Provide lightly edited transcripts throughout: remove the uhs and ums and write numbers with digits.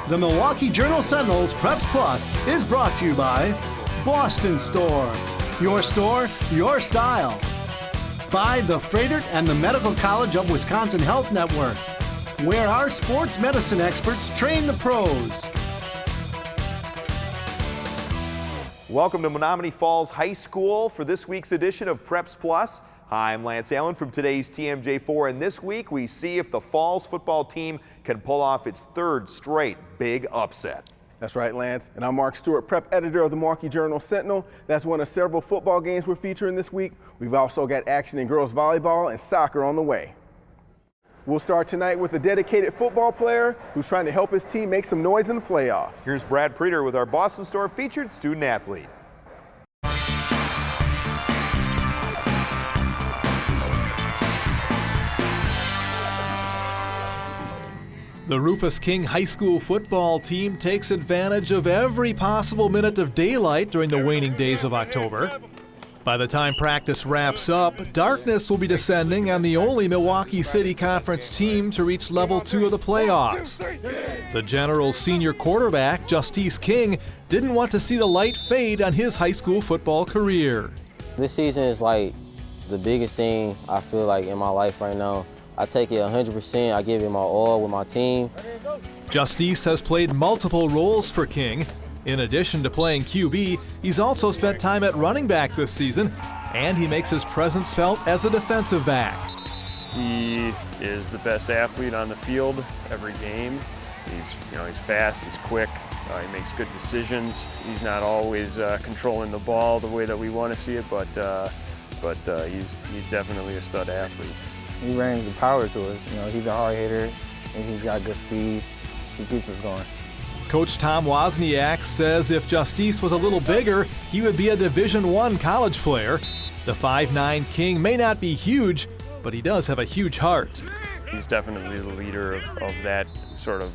The Milwaukee Journal-Sentinel's Preps Plus is brought to you by Boston Store. Your store, your style. By the Freighter and the Medical College of Wisconsin Health Network, where our sports medicine experts train the pros. Welcome to Menomonee Falls High School for this week's edition of Preps Plus. Hi, I'm Lance Allen from today's TMJ4, and this week we see if the Falls football team can pull off its third straight big upset. That's right, Lance. And I'm Mark Stewart, prep editor of the Milwaukee Journal-Sentinel. That's one of several football games we're featuring this week. We've also got action in girls volleyball and soccer on the way. We'll start tonight with a dedicated football player who's trying to help his team make some noise in the playoffs. Here's Brad Preeter with our Boston Store featured student athlete. The Rufus King High School football team takes advantage of every possible minute of daylight during the waning days of October. By the time practice wraps up, darkness will be descending on the only Milwaukee City Conference team to reach level 2 of the playoffs. The General's senior quarterback, Justic'e King, didn't want to see the light fade on his high school football career. This season is like the biggest thing I feel like in my life right now. I take it 100%, I give it my all with my team. Justic'e has played multiple roles for King. In addition to playing QB, he's also spent time at running back this season, and he makes his presence felt as a defensive back. He is the best athlete on the field every game. He's fast, he's quick, he makes good decisions. He's not always controlling the ball the way that we want to see it, but he's definitely a stud athlete. He brings the power to us. He's a hard hitter, and he's got good speed. He keeps us going. Coach Tom Wozniak says if Justic'e was a little bigger, he would be a Division I college player. The 5'9" King may not be huge, but he does have a huge heart. He's definitely the leader of that sort of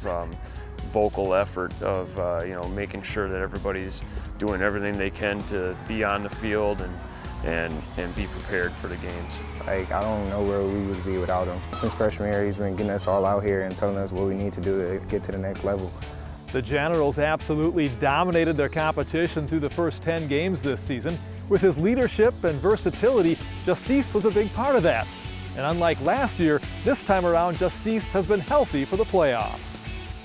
vocal effort of making sure that everybody's doing everything they can to be on the field and be prepared for the games. I don't know where we would be without him. Since freshman year, he's been getting us all out here and telling us what we need to do to get to the next level. The Generals absolutely dominated their competition through the first 10 games this season. With his leadership and versatility, Justic'e was a big part of that. And unlike last year, this time around, Justic'e has been healthy for the playoffs.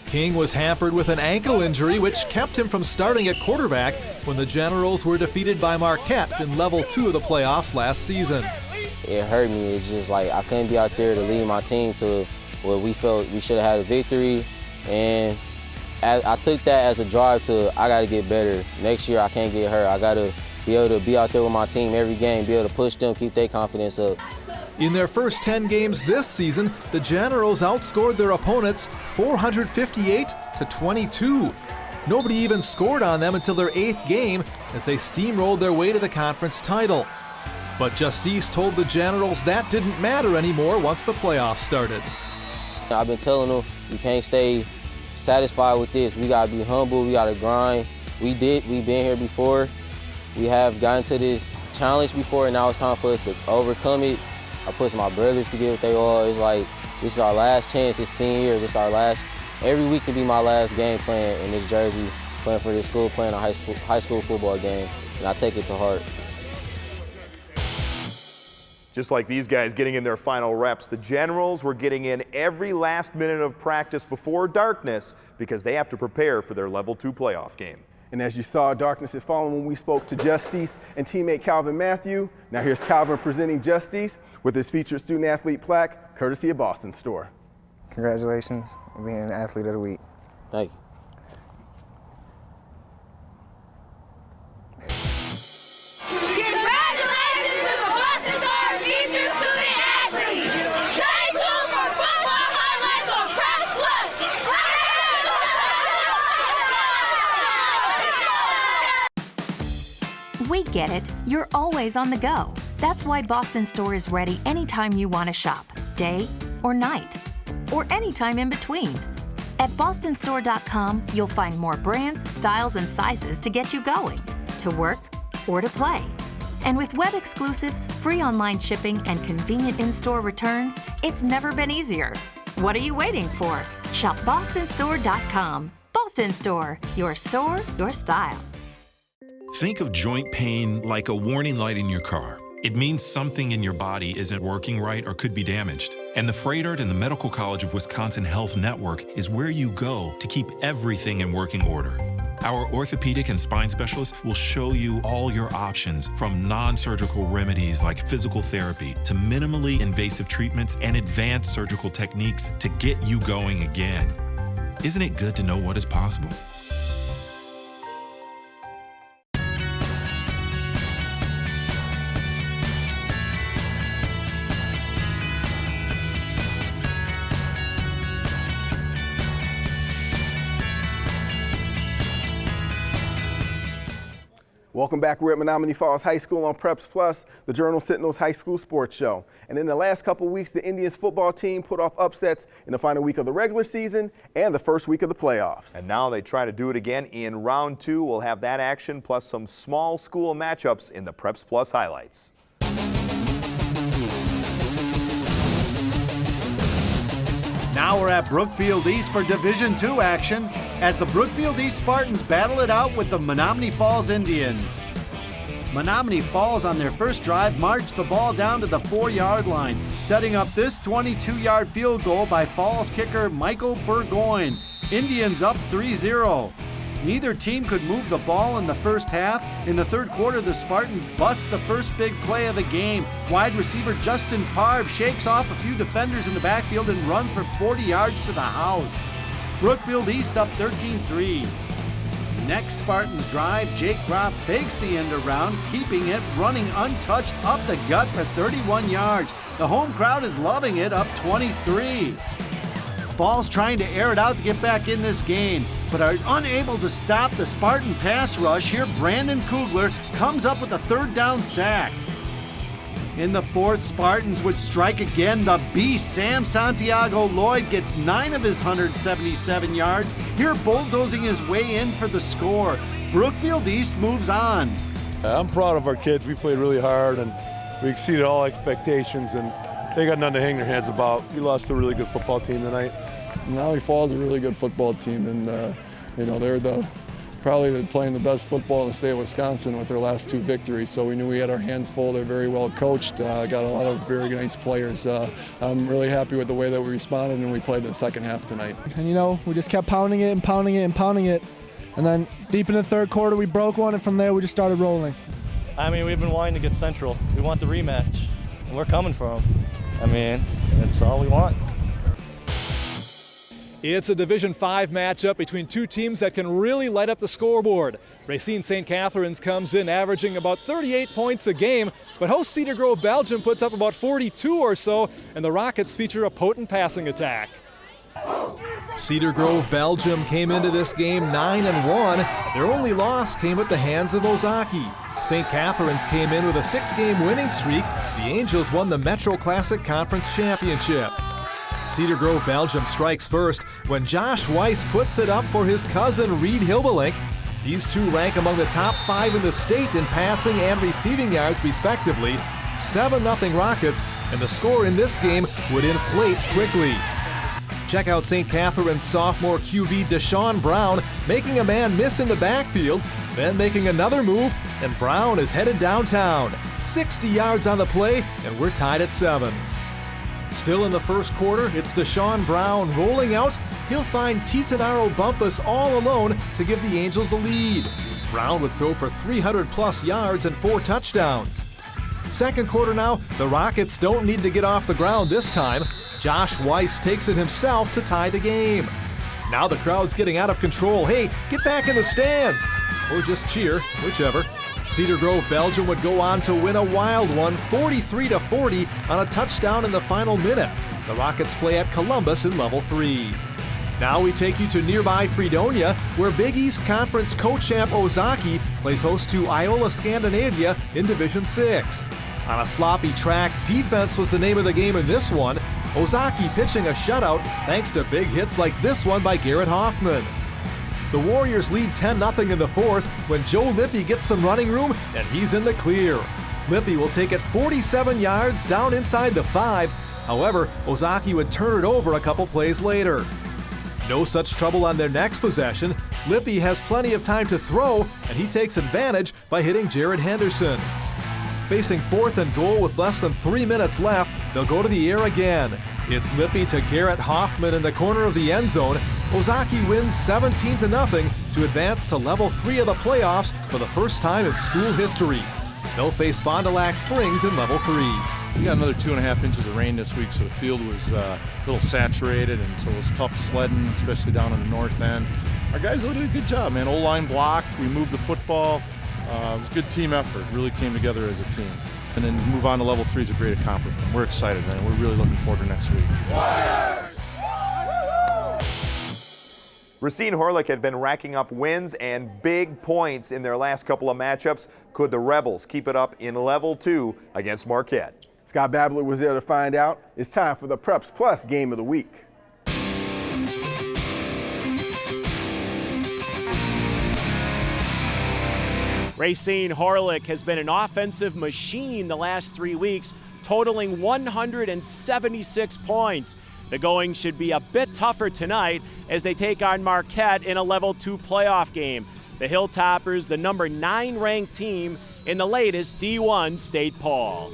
King was hampered with an ankle injury, which kept him from starting at quarterback when the Generals were defeated by Marquette in level 2 of the playoffs last season. It hurt me. It's just like I couldn't be out there to lead my team to where we felt we should have had a victory. And I took that as a drive to I got to get better. Next year I can't get hurt. I got to be able to be out there with my team every game, be able to push them, keep their confidence up. In their first 10 games this season, the Generals outscored their opponents 458-22. Nobody even scored on them until their 8th game as they steamrolled their way to the conference title. But Justic'e told the Generals that didn't matter anymore once the playoffs started. I've been telling them we can't stay satisfied with this. We gotta be humble, we gotta grind. We've been here before. We have gotten to this challenge before, and now it's time for us to overcome it. I push my brothers to give what they all. It's like, this is our last chance, it's senior year, this is our last. Every week can be my last game playing in this jersey, playing for this school, playing a high school football game, and I take it to heart. Just like these guys getting in their final reps, the Generals were getting in every last minute of practice before darkness because they have to prepare for their level 2 playoff game. And as you saw, darkness had fallen when we spoke to Justic'e and teammate Calvin Matthew. Now here's Calvin presenting Justic'e with his featured student athlete plaque, courtesy of Boston Store. Congratulations on being an athlete of the week. Thank you. We get it. You're always on the go. That's why Boston Store is ready anytime you want to shop, day or night, or anytime in between. At bostonstore.com, you'll find more brands, styles, and sizes to get you going, to work or to play. And with web exclusives, free online shipping, and convenient in-store returns, it's never been easier. What are you waiting for? Shop bostonstore.com. Boston Boston Store, your style. Think of joint pain like a warning light in your car. It means something in your body isn't working right or could be damaged. And the Frederick and the Medical College of Wisconsin Health Network is where you go to keep everything in working order. Our orthopedic and spine specialists will show you all your options, from non-surgical remedies like physical therapy to minimally invasive treatments and advanced surgical techniques to get you going again. Isn't it good to know what is possible? Welcome back. We're at Menomonee Falls High School on Preps Plus, the Journal Sentinel's high school sports show. And in the last couple of weeks, the Indians football team put off upsets in the final week of the regular season and the first week of the playoffs. And now they try to do it again in round 2. We'll have that action plus some small school matchups in the Preps Plus highlights. Now we're at Brookfield East for Division II action as the Brookfield East Spartans battle it out with the Menomonee Falls Indians. Menomonee Falls on their first drive marched the ball down to the 4-yard line, setting up this 22-yard field goal by Falls kicker Michael Burgoyne. Indians up 3-0. Neither team could move the ball in the first half. In the third quarter, the Spartans bust the first big play of the game. Wide receiver Justin Parv shakes off a few defenders in the backfield and runs for 40 yards to the house. Brookfield East up 13-3. Next Spartans drive, Jake Groff fakes the end around, keeping it running untouched up the gut for 31 yards. The home crowd is loving it, up 23. Falls trying to air it out to get back in this game, but are unable to stop the Spartan pass rush. Here, Brandon Kugler comes up with a third down sack. In the fourth, Spartans would strike again. The beast, Sam Santiago Lloyd, gets 9 of his 177 yards. Here, bulldozing his way in for the score. Brookfield East moves on. I'm proud of our kids. We played really hard and we exceeded all expectations, and they got nothing to hang their heads about. We lost to a really good football team tonight. Menomonee Falls is a really good football team, and they're probably playing the best football in the state of Wisconsin with their last 2 victories. So we knew we had our hands full. They're very well coached. Got a lot of very nice players. I'm really happy with the way that we responded and we played in the second half tonight. And we just kept pounding it and pounding it and pounding it. And then deep in the third quarter, we broke one, and from there we just started rolling. I mean, we've been wanting to get Central. We want the rematch, and we're coming for them. I mean, that's all we want. It's a Division V matchup between two teams that can really light up the scoreboard. Racine St. Catharines comes in averaging about 38 points a game, but host Cedar Grove-Belgium puts up about 42 or so, and the Rockets feature a potent passing attack. Cedar Grove-Belgium came into this game 9-1. Their only loss came at the hands of Ozaukee. St. Catharines came in with a 6-game winning streak. The Angels won the Metro Classic Conference Championship. Cedar Grove-Belgium strikes first when Josh Weiss puts it up for his cousin Reed Hilbelink. These two rank among the top 5 in the state in passing and receiving yards respectively. 7-0 Rockets, and the score in this game would inflate quickly. Check out St. Catharines sophomore QB Deshaun Brown making a man miss in the backfield, then making another move, and Brown is headed downtown. 60 yards on the play, and we're tied at 7. Still in the first quarter, it's Deshaun Brown rolling out. He'll find Titanaro Bumpus all alone to give the Angels the lead. Brown would throw for 300-plus yards and 4 touchdowns. Second quarter now, the Rockets don't need to get off the ground this time. Josh Weiss takes it himself to tie the game. Now the crowd's getting out of control. Hey, get back in the stands! Or just cheer, whichever. Cedar Grove-Belgium would go on to win a wild one, 43-40 on a touchdown in the final minute. The Rockets play at Columbus in Level 3. Now we take you to nearby Fredonia, where Big East Conference co-champ Ozaukee plays host to Iola-Scandinavia in Division 6. On a sloppy track, defense was the name of the game in this one. Ozaukee pitching a shutout thanks to big hits like this one by Garrett Hoffman. The Warriors lead 10-0 in the fourth when Joe Lippy gets some running room and he's in the clear. Lippy will take it 47 yards down inside the 5. However, Ozaukee would turn it over a couple plays later. No such trouble on their next possession. Lippy has plenty of time to throw, and he takes advantage by hitting Jared Henderson. Facing 4th and goal with less than 3 minutes left, they'll go to the air again. It's Lippy to Garrett Hoffman in the corner of the end zone. Ozaukee wins 17-0 to advance to level 3 of the playoffs for the first time in school history. They'll face Fond du Lac Springs in level 3. We got another 2.5 inches of rain this week, so the field was a little saturated, and so it was tough sledding, especially down on the north end. Our guys did a good job, man. O-line blocked, we moved the football. It was a good team effort, really came together as a team. And then move on to level 3 is a great accomplishment. We're excited, man. We're really looking forward to next week. Racine Horlick had been racking up wins and big points in their last couple of matchups. Could the Rebels keep it up in level 2 against Marquette? Scott Babler was there to find out. It's time for the Preps Plus Game of the Week. Racine Horlick has been an offensive machine the last 3 weeks, totaling 176 points. The going should be a bit tougher tonight as they take on Marquette in a level 2 playoff game. The Hilltoppers, the number 9 ranked team in the latest D1 state poll.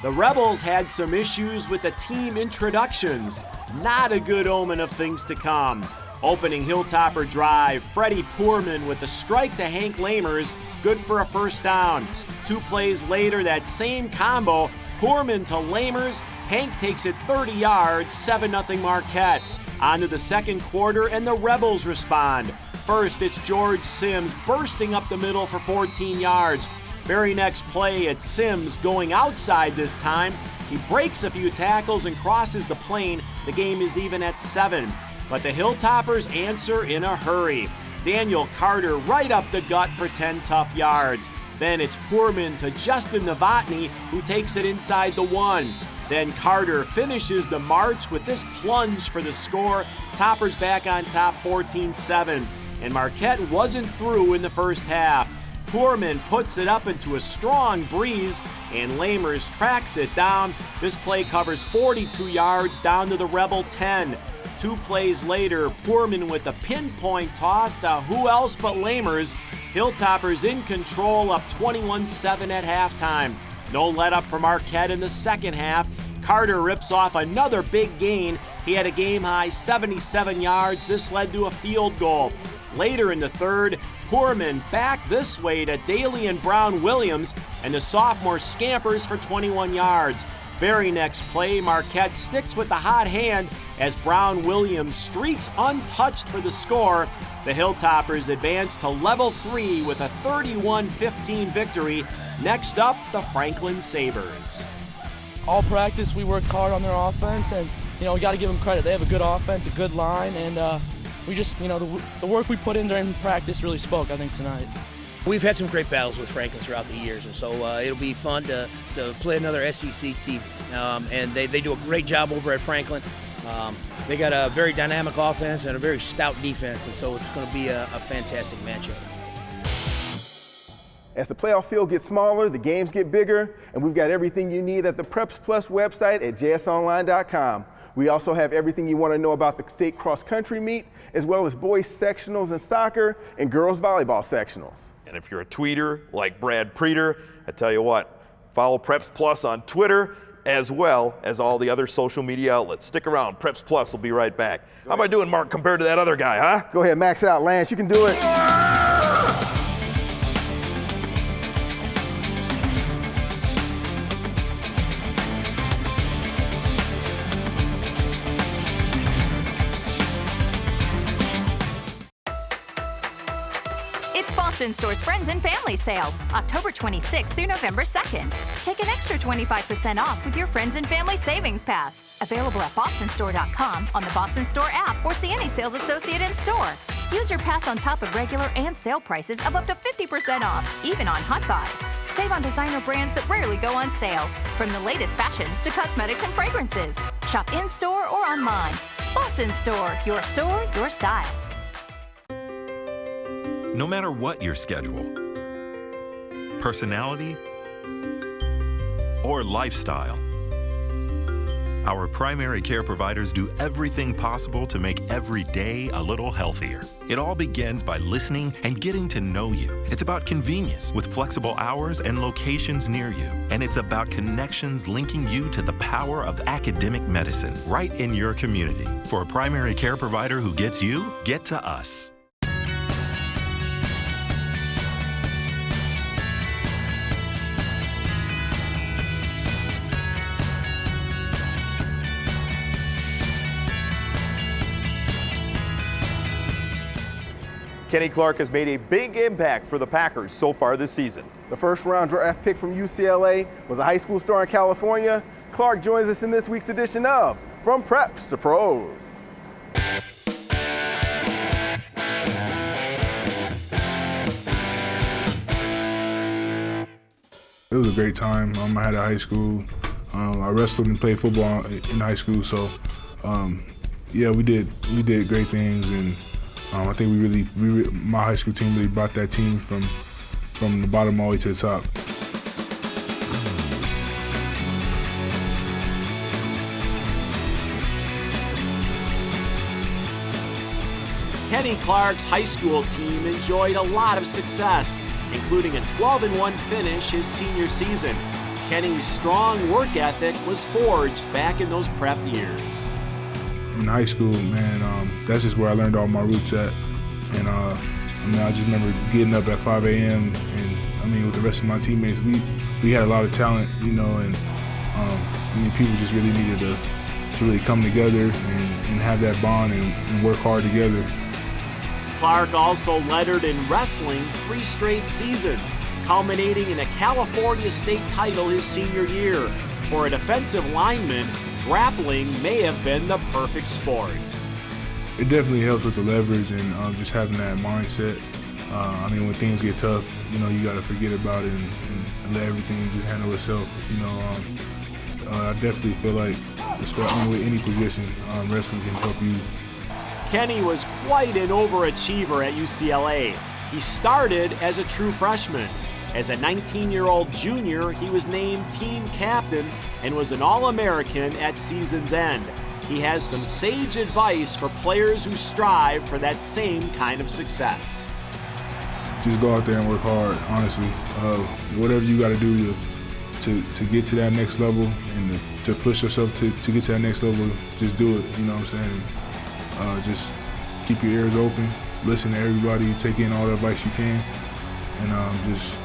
The Rebels had some issues with the team introductions. Not a good omen of things to come. Opening Hilltopper drive, Freddie Poorman with a strike to Hank Lamers, good for a first down. 2 plays later, that same combo, Poorman to Lamers, Hank takes it 30 yards, 7-0 Marquette. On to the second quarter, and the Rebels respond. First, it's George Sims bursting up the middle for 14 yards. Very next play, it's Sims going outside this time. He breaks a few tackles and crosses the plane. The game is even at 7. But the Hilltoppers answer in a hurry. Daniel Carter right up the gut for 10 tough yards. Then it's Poorman to Justin Novotny, who takes it inside the 1. Then Carter finishes the march with this plunge for the score. Toppers back on top 14-7. And Marquette wasn't through in the first half. Poorman puts it up into a strong breeze, and Lamers tracks it down. This play covers 42 yards down to the Rebel 10. 2 plays later, Poorman with a pinpoint toss to who else but Lamers. Hilltoppers in control, up 21-7 at halftime. No let-up for Marquette in the second half. Carter rips off another big gain. He had a game-high 77 yards. This led to a field goal. Later in the third, Poorman back this way to Daly and Brown Williams, and the sophomore scampers for 21 yards. Very next play, Marquette sticks with the hot hand as Brown Williams streaks untouched for the score. The Hilltoppers advance to level 3 with a 31-15 victory. Next up, the Franklin Sabres. All practice, we worked hard on their offense, and we got to give them credit. They have a good offense, a good line, and we just, the work we put in during practice really spoke, I think, tonight. We've had some great battles with Franklin throughout the years, and so it'll be fun to play another SEC team. And they do a great job over at Franklin. They got a very dynamic offense and a very stout defense, and so it's going to be a fantastic matchup. As the playoff field gets smaller, the games get bigger, and we've got everything you need at the Preps Plus website at jsonline.com. We also have everything you want to know about the state cross-country meet, as well as boys sectionals in soccer and girls volleyball sectionals. And if you're a tweeter like Brad Preeter, I tell you what, follow Preps Plus on Twitter as well as all the other social media outlets. Stick around, Preps Plus will be right back. How am I doing, Mark, compared to that other guy, huh? Go ahead, max out, Lance, you can do it. Boston Store's Friends and Family Sale, October 26th through November 2nd. Take an extra 25% off with your Friends and Family Savings Pass. Available at bostonstore.com, on the Boston Store app, or see any sales associate in store. Use your pass on top of regular and sale prices of up to 50% off, even on hot buys. Save on designer brands that rarely go on sale, from the latest fashions to cosmetics and fragrances. Shop in-store or online. Boston Store, your style. No matter what your schedule, personality, or lifestyle, Our primary care providers do everything possible to make every day a little healthier. It all begins by listening and getting to know you. It's about convenience with flexible hours and locations near you. And it's about connections linking you to the power of academic medicine right in your community. For a primary care provider who gets you, get to us. Kenny Clark has made a big impact for the Packers so far this season. The first-round draft pick from UCLA was a high school star in California. Clark joins us in this week's edition of From Preps to Pros. It was a great time. I had a high school. I wrestled and played football in high school, so yeah, we did great things, and I think my high school team really brought that team from the bottom all the way to the top. Kenny Clark's high school team enjoyed a lot of success, including a 12-1 finish his senior season. Kenny's strong work ethic was forged back in those prep years. In high school, man, that's just where I learned all my roots at. And I just remember getting up at 5 a.m. and with the rest of my teammates, we had a lot of talent, and people just really needed to really come together and have that bond and work hard together. Clark also lettered in wrestling 3 straight seasons, culminating in a California state title his senior year. For a defensive lineman, grappling may have been the perfect sport. It definitely helps with the leverage and just having that mindset. When things get tough, you got to forget about it and let everything just handle itself. I definitely feel like, especially with any position, wrestling can help you. Kenny was quite an overachiever at UCLA. He started as a true freshman. As a 19-year-old junior, he was named team captain and was an All-American at season's end. He has some sage advice for players who strive for that same kind of success. Just go out there and work hard, honestly. Whatever you got to do to get to that next level and to push yourself to get to that next level, just do it, you know what I'm saying? Just keep your ears open, listen to everybody, take in all the advice you can, and just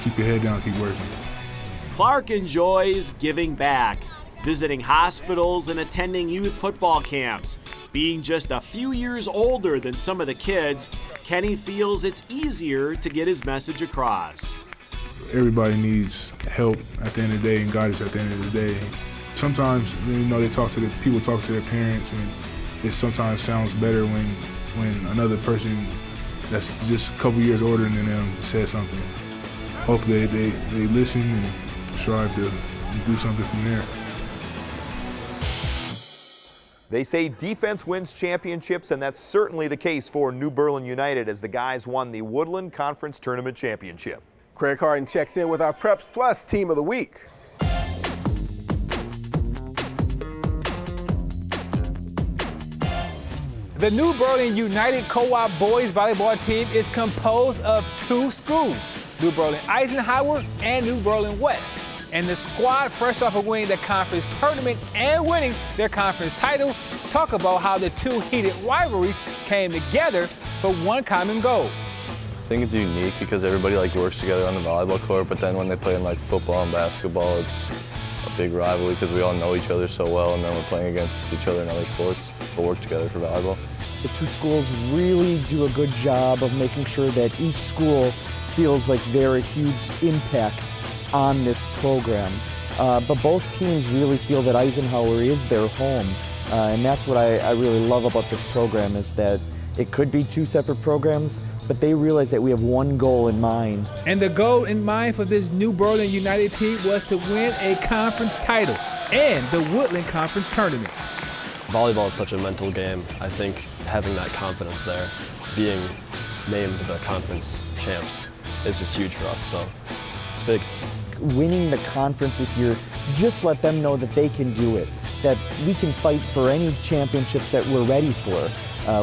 keep your head down, keep working. Clark enjoys giving back, visiting hospitals and attending youth football camps. Being just a few years older than some of the kids, Kenny feels it's easier to get his message across. Everybody needs help at the end of the day and guidance at the end of the day. Sometimes, people talk to their parents, and it sometimes sounds better when another person that's just a couple years older than them says something. Hopefully they listen and strive to do something from there. They say defense wins championships, and that's certainly the case for New Berlin United as the guys won the Woodland Conference Tournament Championship. Craig Harden checks in with our Preps Plus Team of the Week. The New Berlin United Co-op boys volleyball team is composed of 2 schools, New Berlin Eisenhower and New Berlin West. And the squad, fresh off of winning the conference tournament and winning their conference title, talk about how the 2 heated rivalries came together for one common goal. I think it's unique because everybody works together on the volleyball court, but then when they play in football and basketball, it's a big rivalry because we all know each other so well, and then we're playing against each other in other sports. We'll work together for volleyball. The 2 schools really do a good job of making sure that each school feels like they're a huge impact on this program. But both teams really feel that Eisenhower is their home. And that's what I really love about this program, is that it could be 2 separate programs, but they realize that we have one goal in mind. And the goal in mind for this New Berlin United team was to win a conference title and the Woodland Conference Tournament. Volleyball is such a mental game. I think having that confidence there, being named the conference champs, is just huge for us, so it's big. Winning the conference this year just let them know that they can do it. that we can fight for any championships that we're ready for.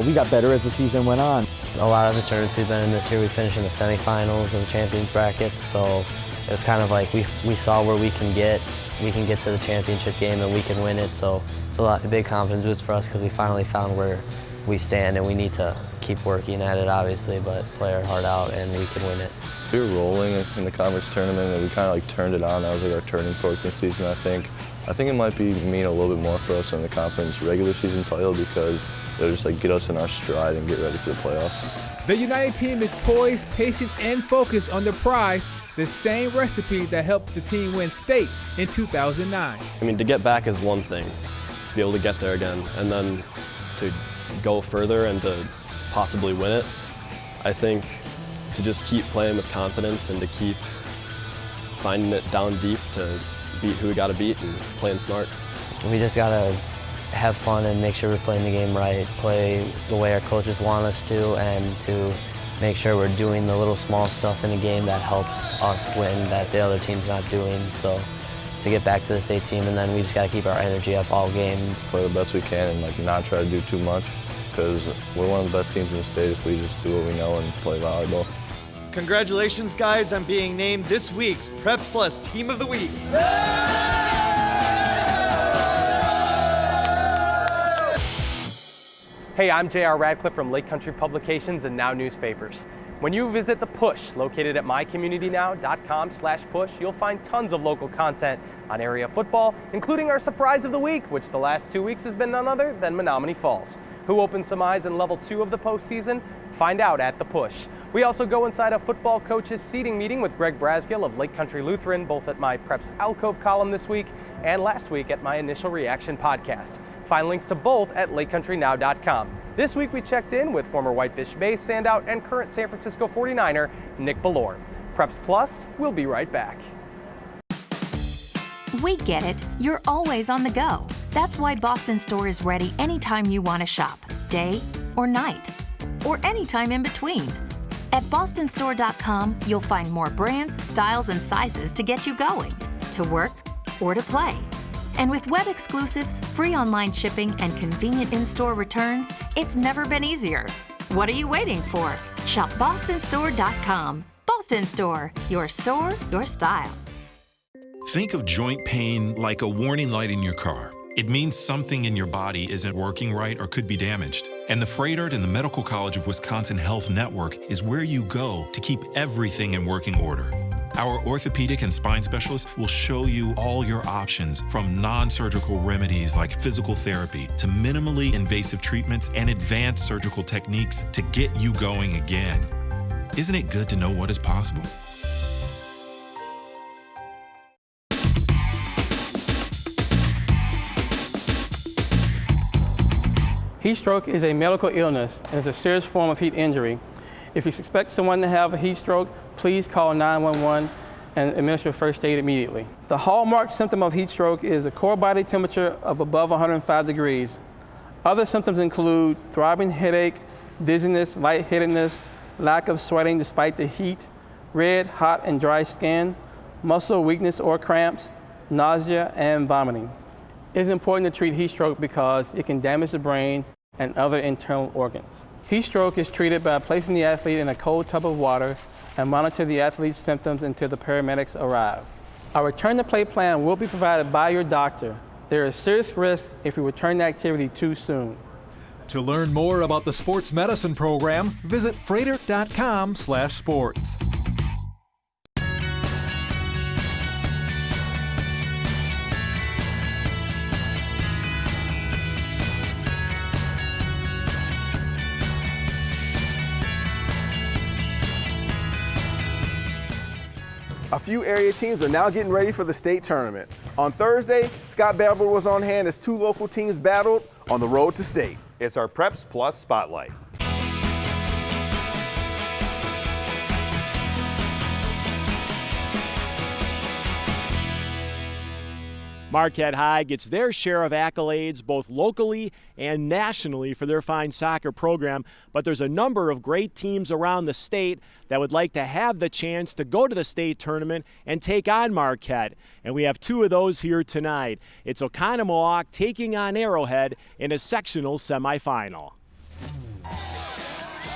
We got better as the season went on. A lot of the tournaments we've been in this year, we finished in the semifinals of the champions brackets, so it's kind of like we saw where we can get to the championship game and we can win it, so it's a big confidence boost for us because we finally found where we stand, and we need to keep working at it, obviously, but play our heart out and we can win it. We were rolling in the conference tournament, and we kind of like turned it on. That was like our turning point this season, I think. I think it might mean a little bit more for us in the conference regular season title because it'll just like get us in our stride and get ready for the playoffs. The United team is poised, patient, and focused on the prize, the same recipe that helped the team win state in 2009. I mean, to get back is one thing, to be able to get there again, and then to go further and to possibly win it. I think to just keep playing with confidence and to keep finding it down deep to beat who we got to beat and playing smart. We just got to have fun and make sure we're playing the game right, play the way our coaches want us to, and to make sure we're doing the little small stuff in the game that helps us win that the other team's not doing. So to get back to the state team, and then we just got to keep our energy up all game. Just play the best we can and like not try to do too much because we're one of the best teams in the state if we just do what we know and play volleyball. Congratulations, guys, on being named this week's Preps Plus Team of the Week. Hey, I'm J.R. Radcliffe from Lake Country Publications and Now Newspapers. When you visit The Push, located at mycommunitynow.com/push, you'll find tons of local content on area football, including our surprise of the week, which the last 2 weeks has been none other than Menomonee Falls. Who opened some eyes in level 2 of the postseason? Find out at The Push. We also go inside a football coaches seating meeting with Greg Brasgill of Lake Country Lutheran, both at my Preps Alcove column this week and last week at my Initial Reaction podcast. Find links to both at lakecountrynow.com. This week we checked in with former Whitefish Bay standout and current San Francisco 49er, Nick Bellore. Preps Plus, we'll be right back. We get it. You're always on the go. That's why Boston Store is ready anytime you want to shop, day or night, or anytime in between. At bostonstore.com, you'll find more brands, styles, and sizes to get you going, to work or to play. And with web exclusives, free online shipping, and convenient in-store returns, it's never been easier. What are you waiting for? Shop bostonstore.com. Boston Store, your style. Think of joint pain like a warning light in your car. It means something in your body isn't working right or could be damaged. And the Frederick and the Medical College of Wisconsin Health Network is where you go to keep everything in working order. Our orthopedic and spine specialists will show you all your options, from non-surgical remedies like physical therapy to minimally invasive treatments and advanced surgical techniques to get you going again. Isn't it good to know what is possible? Heat stroke is a medical illness and is a serious form of heat injury. If you suspect someone to have a heat stroke, please call 911 and administer first aid immediately. The hallmark symptom of heat stroke is a core body temperature of above 105 degrees. Other symptoms include throbbing headache, dizziness, lightheadedness, lack of sweating despite the heat, red, hot, and dry skin, muscle weakness or cramps, nausea, and vomiting. It's important to treat heat stroke because it can damage the brain and other internal organs. Heat stroke is treated by placing the athlete in a cold tub of water and monitor the athlete's symptoms until the paramedics arrive. A return to play plan will be provided by your doctor. There is serious risk if you return to activity too soon. To learn more about the sports medicine program, visit frederick.com/sports. A few area teams are now getting ready for the state tournament. On Thursday, Scott Beverly was on hand as two local teams battled on the road to state. It's our Preps Plus Spotlight. Marquette High gets their share of accolades both locally and nationally for their fine soccer program, but there's a number of great teams around the state that would like to have the chance to go to the state tournament and take on Marquette. And we have two of those here tonight. It's Oconomowoc taking on Arrowhead in a sectional semifinal.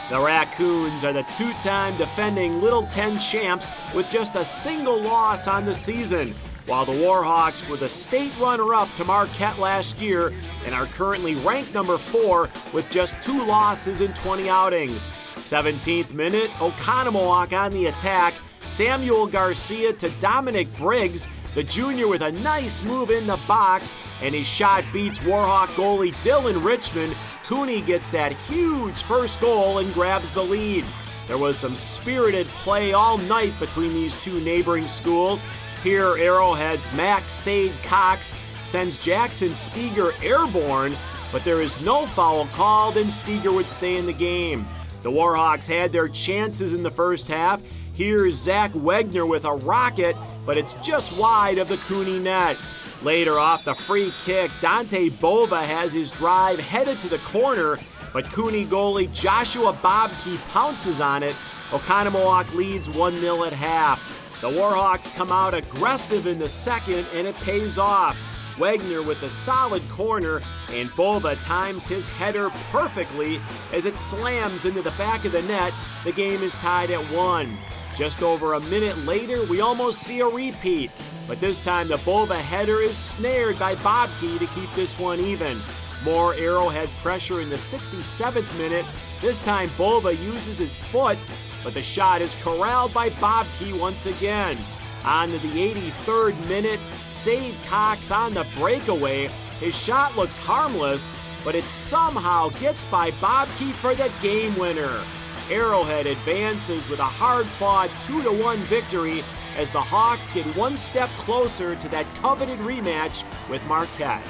The Raccoons are the two-time defending Little 10 champs with just a single loss on the season, while the Warhawks were the state runner-up to Marquette last year and are currently ranked number 4 with just 2 losses in 20 outings. 17th minute, Oconomowoc on the attack. Samuel Garcia to Dominic Briggs, the junior with a nice move in the box, and his shot beats Warhawk goalie Dylan Richmond. Cooney gets that huge first goal and grabs the lead. There was some spirited play all night between these two neighboring schools. Here, Arrowhead's Max Sade Cox sends Jackson Steger airborne, but there is no foul called and Steger would stay in the game. The Warhawks had their chances in the first half. Here's Zach Wegner with a rocket, but it's just wide of the Cooney net. Later, off the free kick, Dante Bova has his drive headed to the corner, but Cooney goalie Joshua Bobke pounces on it. Oconomowoc leads 1-0 at half. The Warhawks come out aggressive in the second, and it pays off. Wegner with the solid corner, and Bova times his header perfectly as it slams into the back of the net. The game is tied at 1. Just over a minute later, we almost see a repeat, but this time the Bova header is snared by Bobke to keep this one even. More Arrowhead pressure in the 67th minute. This time Bova uses his foot, but the shot is corralled by Bobke once again. On to the 83rd minute, Sade Cox on the breakaway. His shot looks harmless, but it somehow gets by Bobke for the game winner. Arrowhead advances with a hard-fought 2-1 victory as the Hawks get one step closer to that coveted rematch with Marquette.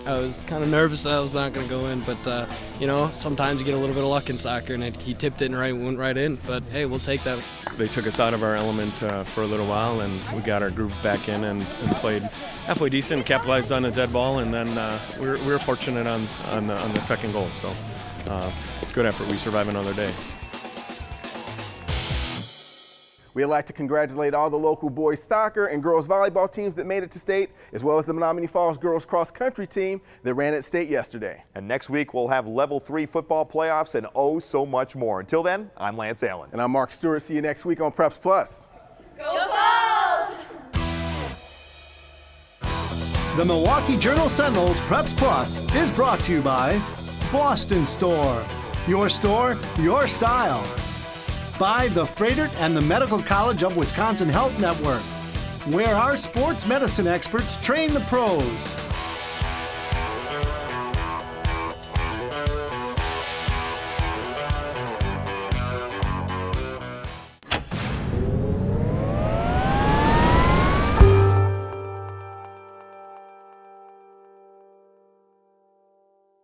I was kind of nervous that I was not going to go in, but, sometimes you get a little bit of luck in soccer, and he tipped it and went right in. But, hey, we'll take that. They took us out of our element for a little while, and we got our groove back in and played halfway decent, capitalized on a dead ball, and then we were fortunate on the second goal. So good effort. We survived another day. We'd like to congratulate all the local boys soccer and girls volleyball teams that made it to state, as well as the Menomonee Falls girls cross country team that ran at state yesterday. And next week we'll have level 3 football playoffs and oh so much more. Until then, I'm Lance Allen. And I'm Mark Stewart. See you next week on Preps Plus. Go Falls! The Milwaukee Journal-Sentinel's Preps Plus is brought to you by Boston Store. Your store, your style. By the Freighter and the Medical College of Wisconsin Health Network, where our sports medicine experts train the pros.